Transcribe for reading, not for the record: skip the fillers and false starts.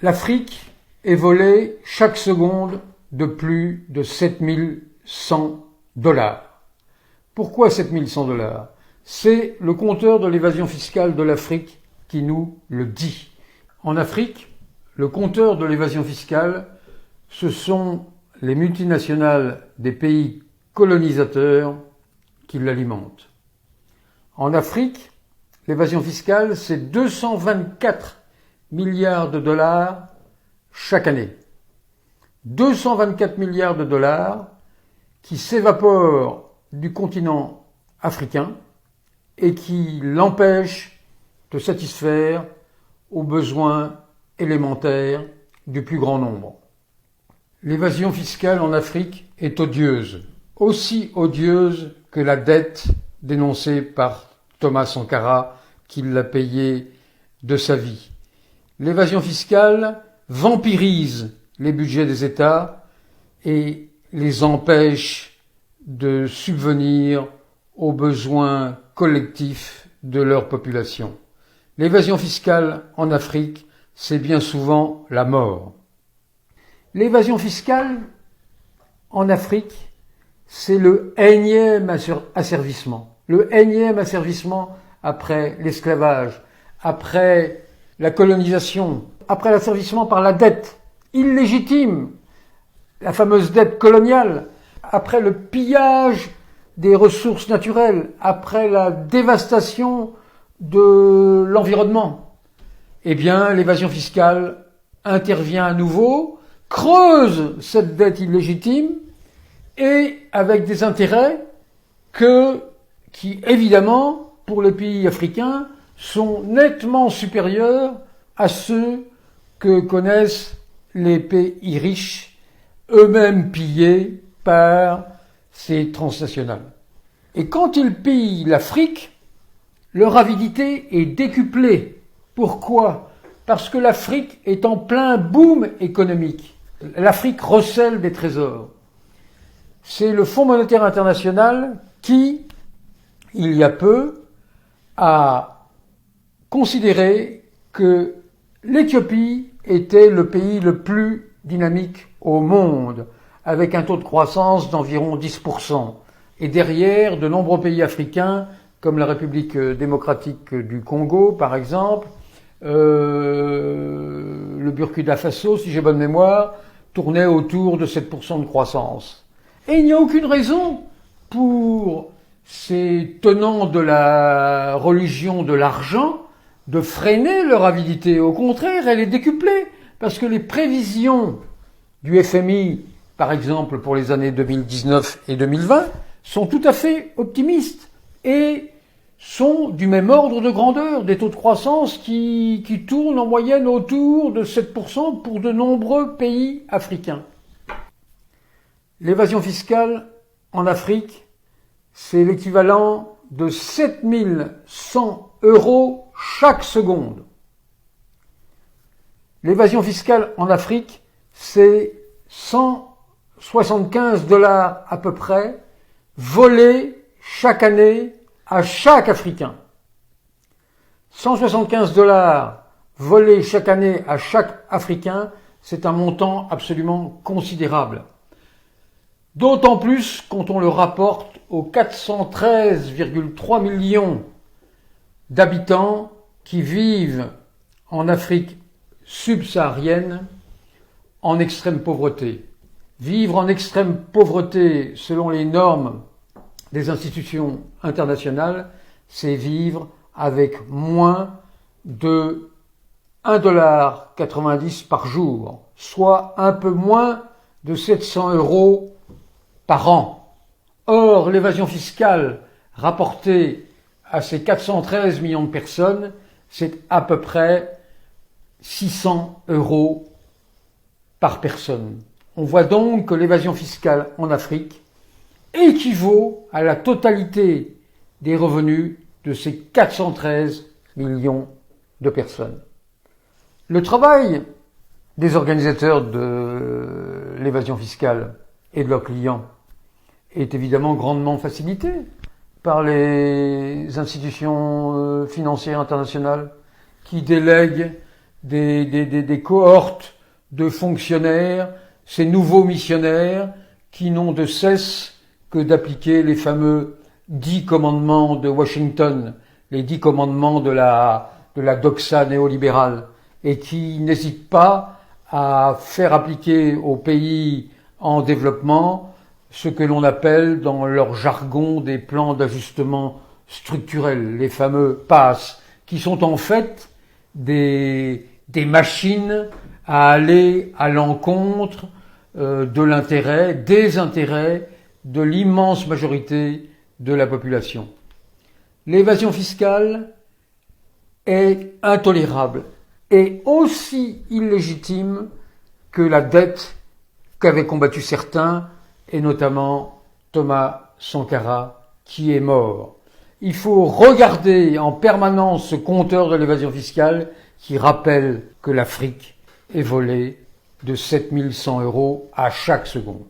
L'Afrique est volée chaque seconde de plus de 7100 dollars. Pourquoi 7100 dollars? C'est le compteur de l'évasion fiscale de l'Afrique qui nous le dit. En Afrique, le compteur de l'évasion fiscale, ce sont les multinationales des pays colonisateurs qui l'alimentent. En Afrique, l'évasion fiscale, c'est 224 milliards de dollars chaque année. 224 milliards de dollars qui s'évaporent du continent africain et qui l'empêchent de satisfaire aux besoins élémentaires du plus grand nombre. L'évasion fiscale en Afrique est odieuse, aussi odieuse que la dette dénoncée par Thomas Sankara, qui l'a payée de sa vie. L'évasion fiscale vampirise les budgets des États et les empêche de subvenir aux besoins collectifs de leur population. L'évasion fiscale en Afrique, c'est bien souvent la mort. L'évasion fiscale en Afrique, c'est le énième asservissement. Le énième asservissement après l'esclavage, après la colonisation, après l'asservissement par la dette illégitime, la fameuse dette coloniale, après le pillage des ressources naturelles, après la dévastation de l'environnement. Eh bien, l'évasion fiscale intervient à nouveau, creuse cette dette illégitime et avec des intérêts qui, évidemment, pour les pays africains, sont nettement supérieurs à ceux que connaissent les pays riches, eux-mêmes pillés par ces transnationales. Et quand ils pillent l'Afrique, leur avidité est décuplée. Pourquoi? Parce que l'Afrique est en plein boom économique. L'Afrique recèle des trésors. C'est le Fonds monétaire international qui, il y a peu, a considéré que l'Éthiopie était le pays le plus dynamique au monde, avec un taux de croissance d'environ 10%. Et derrière, de nombreux pays africains, comme la République démocratique du Congo, par exemple, le Burkina Faso, si j'ai bonne mémoire, tournait autour de 7% de croissance. Et il n'y a aucune raison pour ces tenants de la religion de l'argent de freiner leur avidité. Au contraire, elle est décuplée, parce que les prévisions du FMI, par exemple pour les années 2019 et 2020, sont tout à fait optimistes et sont du même ordre de grandeur, des taux de croissance qui tournent en moyenne autour de 7% pour de nombreux pays africains. L'évasion fiscale en Afrique, c'est l'équivalent de 7100 € chaque seconde. L'évasion fiscale en Afrique, c'est 175 $ à peu près volés chaque année à chaque Africain. 175 $ volés chaque année à chaque Africain, c'est un montant absolument considérable. D'autant plus quand on le rapporte aux 413,3 millions d'habitants qui vivent en Afrique subsaharienne en extrême pauvreté. Vivre en extrême pauvreté, selon les normes des institutions internationales, c'est vivre avec moins de 1,90 $ par jour, soit un peu moins de 700 € par an. Or, l'évasion fiscale rapportée à ces 413 millions de personnes, c'est à peu près 600 € par personne. On voit donc que l'évasion fiscale en Afrique équivaut à la totalité des revenus de ces 413 millions de personnes. Le travail des organisateurs de l'évasion fiscale et de leurs clients est évidemment grandement facilité par les institutions financières internationales qui délèguent des cohortes de fonctionnaires, ces nouveaux missionnaires qui n'ont de cesse que d'appliquer les fameux 10 commandements de Washington, les 10 commandements de la doxa néolibérale, et qui n'hésitent pas à faire appliquer aux pays en développement ce que l'on appelle dans leur jargon des plans d'ajustement structurel, les fameux PASS, qui sont en fait des machines à aller à l'encontre des intérêts de l'immense majorité de la population. L'évasion fiscale est intolérable et aussi illégitime que la dette qu'avaient combattu certains, et notamment Thomas Sankara, qui est mort. Il faut regarder en permanence ce compteur de l'évasion fiscale qui rappelle que l'Afrique est volée de 7100 € à chaque seconde.